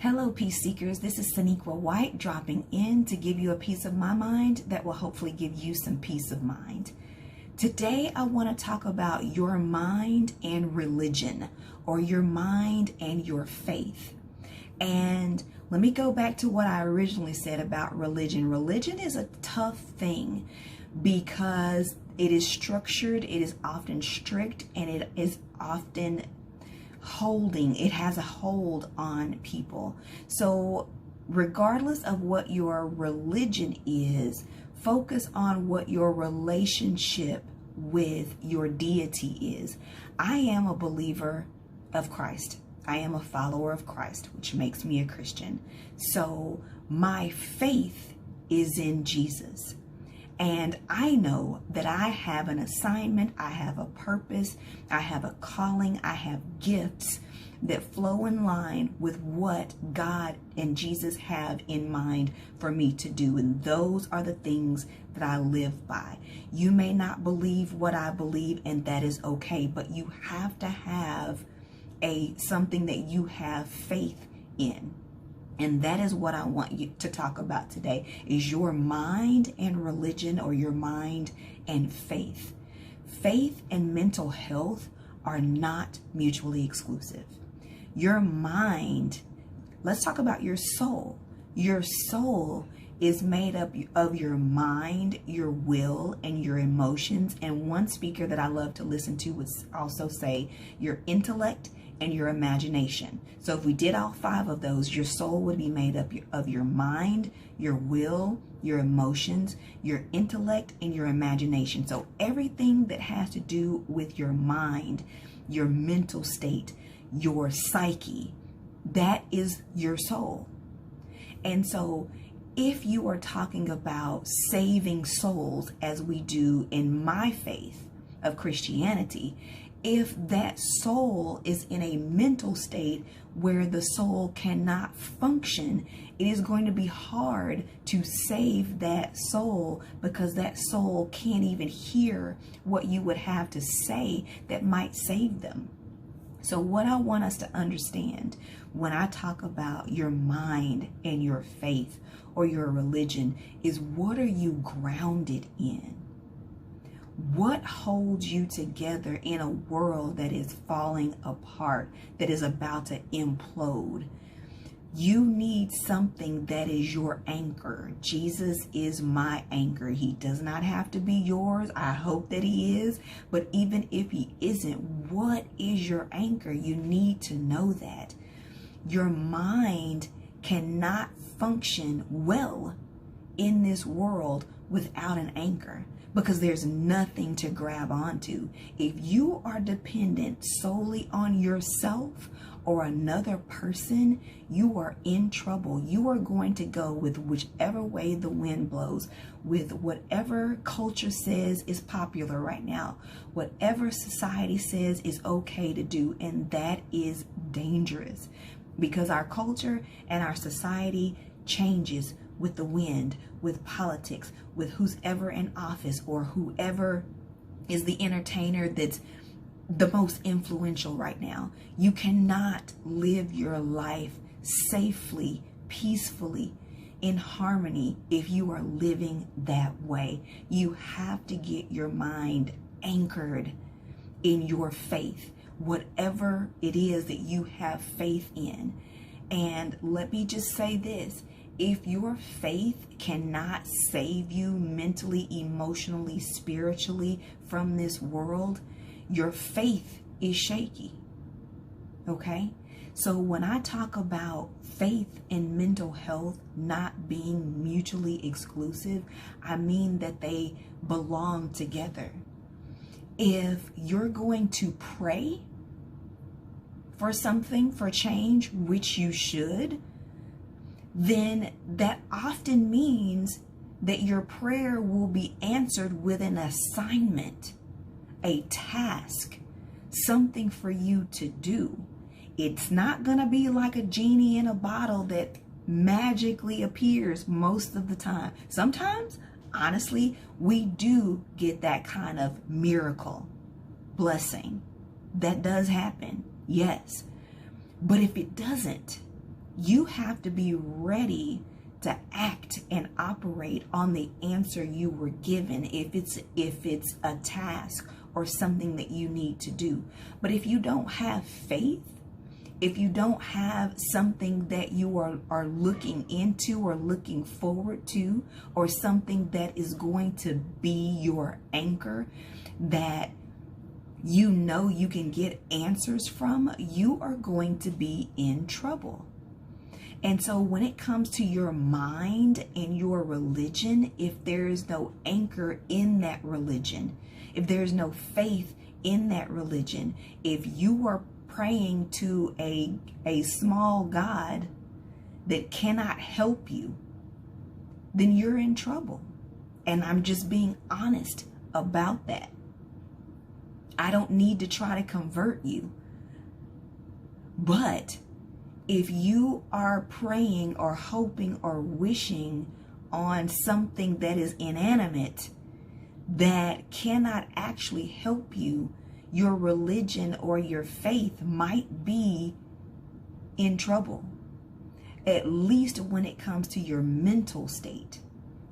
Hello, peace seekers. This is Saniqua White dropping in to give you a piece of my mind that will hopefully give you some peace of mind. Today, I want to talk about your mind and religion, or your mind and your faith. And let me go back to what I originally said about religion. Religion is a tough thing because it is structured, it is often strict, and it is often it has a hold on people. So regardless of what your religion is, focus on what your relationship with your deity is. I am a believer of Christ. I am a follower of Christ, which makes me a Christian. So my faith is in Jesus. And I know that I have an assignment, I have a purpose, I have a calling, I have gifts that flow in line with what God and Jesus have in mind for me to do. And those are the things that I live by. You may not believe what I believe, and that is okay, but you have to have something that you have faith in. And that is what I want you to talk about today, is your mind and religion, or your mind and faith. Faith and mental health are not mutually exclusive. Your mind, let's talk about your soul. Your soul is made up of your mind, your will, and your emotions. And one speaker that I love to listen to would also say your intellect and your imagination. So if we did all five of those, your soul would be made up of your mind, your will, your emotions, your intellect, and your imagination. So everything that has to do with your mind, your mental state, your psyche, that is your soul. And so if you are talking about saving souls, as we do in my faith of Christianity, if that soul is in a mental state where the soul cannot function, it is going to be hard to save that soul, because that soul can't even hear what you would have to say that might save them. So what I want us to understand when I talk about your mind and your faith or your religion is, what are you grounded in? What holds you together in a world that is falling apart, that is about to implode? You need something that is your anchor. Jesus is my anchor. He does not have to be yours. I hope that he is. But even if he isn't, what is your anchor? You need to know that. Your mind cannot function well in this world without an anchor, because there's nothing to grab onto. If you are dependent solely on yourself or another person, you are in trouble. You are going to go with whichever way the wind blows, with whatever culture says is popular right now, whatever society says is okay to do, and that is dangerous, because our culture and our society changes with the wind, with politics, with who's ever in office, or whoever is the entertainer that's the most influential right now. You cannot live your life safely, peacefully, in harmony if you are living that way. You have to get your mind anchored in your faith, whatever it is that you have faith in. And let me just say this. If your faith cannot save you mentally, emotionally, spiritually from this world, your faith is shaky. Okay? So when I talk about faith and mental health not being mutually exclusive, I mean that they belong together. If you're going to pray for something, for change, which you should, then that often means that your prayer will be answered with an assignment, a task, something for you to do. It's not going to be like a genie in a bottle that magically appears most of the time. Sometimes, honestly, we do get that kind of miracle blessing. That does happen, yes. But if it doesn't, You have to be ready to act and operate on the answer you were given, if it's a task or something that you need to do. But if you don't have faith, if you don't have something that you are looking into or looking forward to, or something that is going to be your anchor, that you know you can get answers from, you are going to be in trouble. And so when it comes to your mind and your religion, if there is no anchor in that religion, if there is no faith in that religion, if you are praying to a small God that cannot help you, then you're in trouble. And I'm just being honest about that. I don't need to try to convert you. But if you are praying or hoping or wishing on something that is inanimate, that cannot actually help you, your religion or your faith might be in trouble. At least when it comes to your mental state,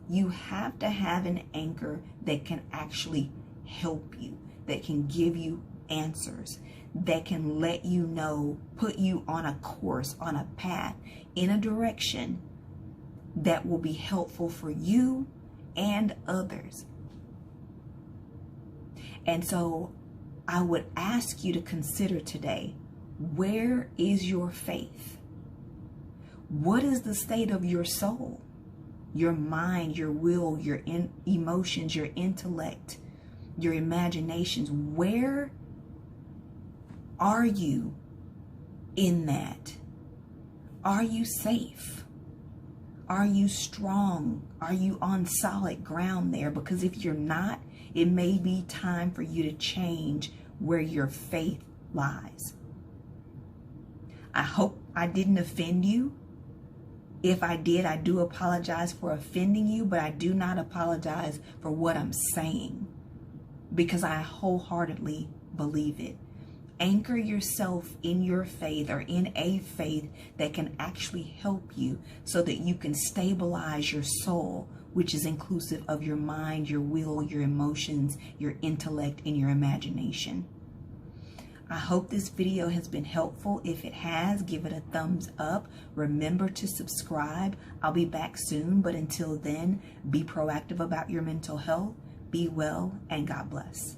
you have to have an anchor that can actually help you, that can give you answers, that can let you know, put you on a course, on a path, in a direction that will be helpful for you and others. And so I would ask you to consider today, where is your faith? What is the state of your soul, your mind, your will, your emotions, your intellect, your imaginations? Where are you in that? Are you safe? Are you strong? Are you on solid ground there? Because if you're not, it may be time for you to change where your faith lies. I hope I didn't offend you. If I did, I do apologize for offending you, but I do not apologize for what I'm saying, because I wholeheartedly believe it. Anchor yourself in your faith, or in a faith that can actually help you, so that you can stabilize your soul, which is inclusive of your mind, your will, your emotions, your intellect, and your imagination. I hope this video has been helpful. If it has, give it a thumbs up. Remember to subscribe. I'll be back soon, but until then, be proactive about your mental health. Be well, and God bless.